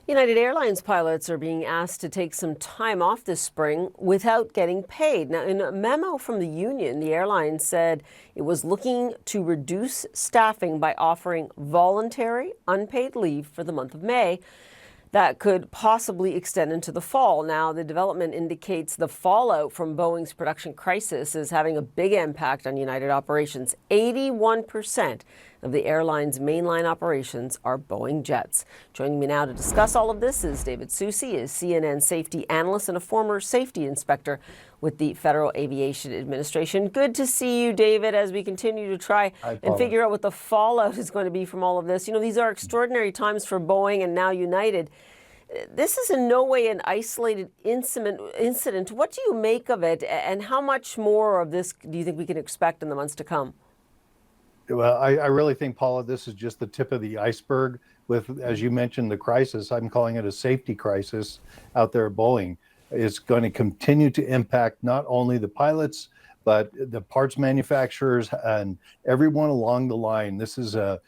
United Airlines pilots are being asked to take some time off this spring without getting paid. Now, in a memo from the union, the airline said it was looking to reduce staffing by offering voluntary unpaid leave for the month of May that could possibly extend into the fall. Now, the development indicates the fallout from Boeing's production crisis is having a big impact on United operations. 81% of the airline's mainline operations are Boeing jets. Joining me now to discuss all of this is David Susi, is CNN safety analyst and a former safety inspector with the Federal Aviation Administration. Good to see you, David, as we continue to try and figure out what the fallout is going to be from all of this. You know, these are extraordinary times for Boeing and now United. This is in no way an isolated incident. What do you make of it, and how much more of this do you think we can expect in the months to come? Well, I really think, Paula, this is just the tip of the iceberg with, as you mentioned, the crisis. I'm calling it a safety crisis out there at Boeing. It's going to continue to impact not only the pilots, but the parts manufacturers and everyone along the line. This is a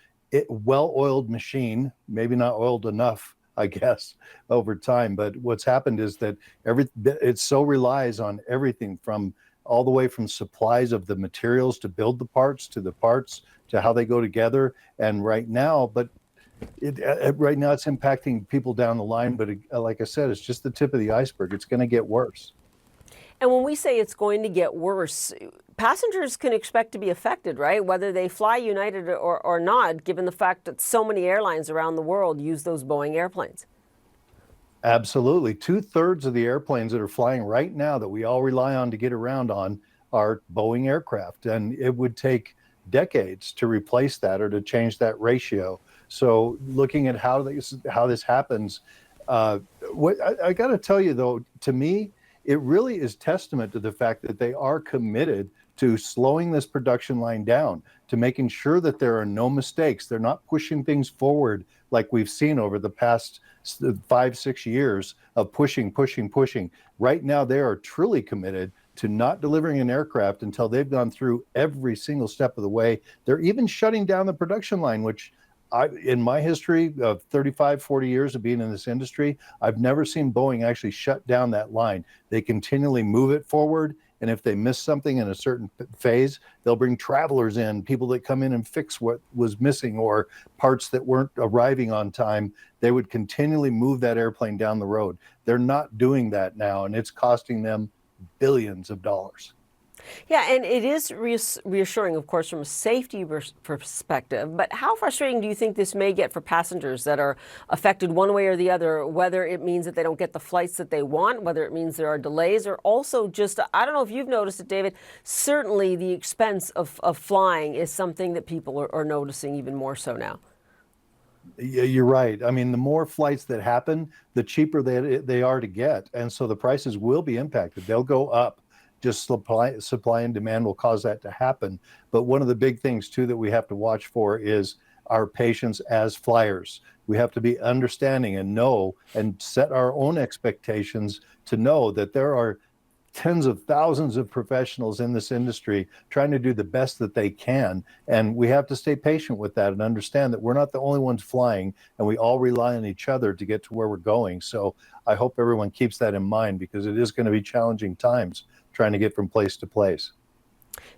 well-oiled machine, maybe not oiled enough, I guess, over time. But what's happened is that it so relies on everything from all the way from supplies of the materials to build the parts to how they go together. And right now it's impacting people down the line. But like I said, it's just the tip of the iceberg. It's going to get worse. And when we say it's going to get worse, passengers can expect to be affected, right? Whether they fly United or not, given the fact that so many airlines around the world use those Boeing airplanes. Absolutely. 2/3 of the airplanes that are flying right now that we all rely on to get around on are Boeing aircraft. And it would take decades to replace that or to change that ratio. So looking at how this happens, what I got to tell you, though, to me, it really is testament to the fact that they are committed to slowing this production line down, to making sure that there are no mistakes. They're not pushing things forward like we've seen over the past 5-6 years of pushing. Right now, they are truly committed to not delivering an aircraft until they've gone through every single step of the way. They're even shutting down the production line, which in my history of 35, 40 years of being in this industry, I've never seen Boeing actually shut down that line. They continually move it forward. And if they miss something in a certain phase, they'll bring travelers in, people that come in and fix what was missing or parts that weren't arriving on time. They would continually move that airplane down the road. They're not doing that now, and it's costing them billions of dollars. Yeah, and it is reassuring, of course, from a safety perspective. But how frustrating do you think this may get for passengers that are affected one way or the other, whether it means that they don't get the flights that they want, whether it means there are delays, or also just, I don't know if you've noticed it, David, certainly the expense of flying is something that people are noticing even more so now. Yeah, you're right. I mean, the more flights that happen, the cheaper they are to get. And so the prices will be impacted. They'll go up. Just supply and demand will cause that to happen. But one of the big things, too, that we have to watch for is our patience as flyers. We have to be understanding and know and set our own expectations to know that there are tens of thousands of professionals in this industry trying to do the best that they can. And we have to stay patient with that and understand that we're not the only ones flying, and we all rely on each other to get to where we're going. So I hope everyone keeps that in mind, because it is going to be challenging times trying to get from place to place.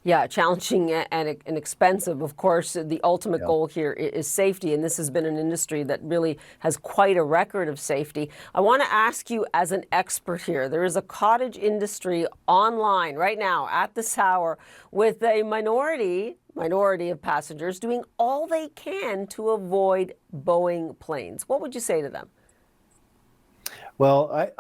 Yeah, challenging and expensive. Of course, the ultimate goal here is safety, and this has been an industry that really has quite a record of safety. I want to ask you, as an expert here, there is a cottage industry online right now at this hour with a minority of passengers doing all they can to avoid Boeing planes. What would you say to them? Well,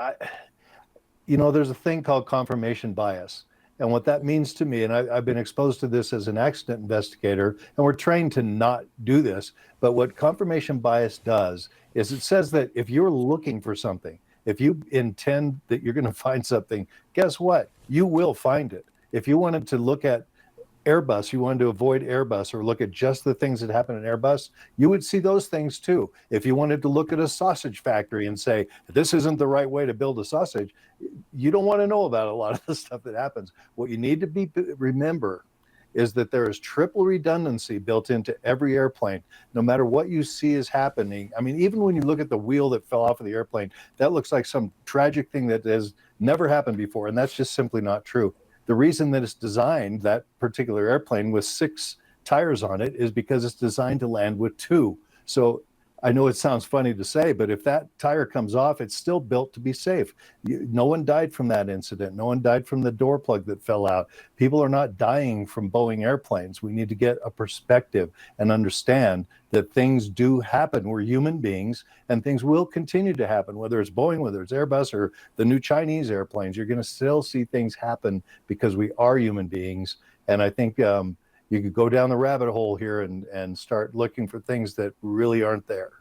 there's a thing called confirmation bias. And what that means to me, and I've been exposed to this as an accident investigator, and we're trained to not do this, but what confirmation bias does is it says that if you're looking for something, if you intend that you're going to find something, guess what? You will find it. If you wanted to look at Airbus, you wanted to avoid Airbus or look at just the things that happen in Airbus, you would see those things too. If you wanted to look at a sausage factory and say, this isn't the right way to build a sausage, you don't want to know about a lot of the stuff that happens. What you need to remember is that there is triple redundancy built into every airplane, no matter what you see is happening. I mean, even when you look at the wheel that fell off of the airplane, that looks like some tragic thing that has never happened before, and that's just simply not true. The reason that it's designed, that particular airplane with 6 tires on it, is because it's designed to land with 2. So I know it sounds funny to say, but if that tire comes off, it's still built to be safe. No one died from that incident. No one died from the door plug that fell out. People are not dying from Boeing airplanes. We need to get a perspective and understand that things do happen. We're human beings, and things will continue to happen, whether it's Boeing, whether it's Airbus, or the new Chinese airplanes. You're going to still see things happen because we are human beings. And I think you could go down the rabbit hole here and start looking for things that really aren't there.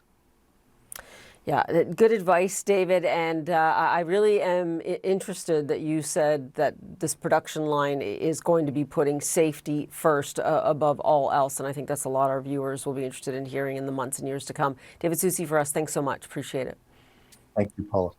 Yeah, good advice, David. And I really am interested that you said that this production line is going to be putting safety first above all else. And I think that's a lot our viewers will be interested in hearing in the months and years to come. David Susi for us, thanks so much. Appreciate it. Thank you, Paula.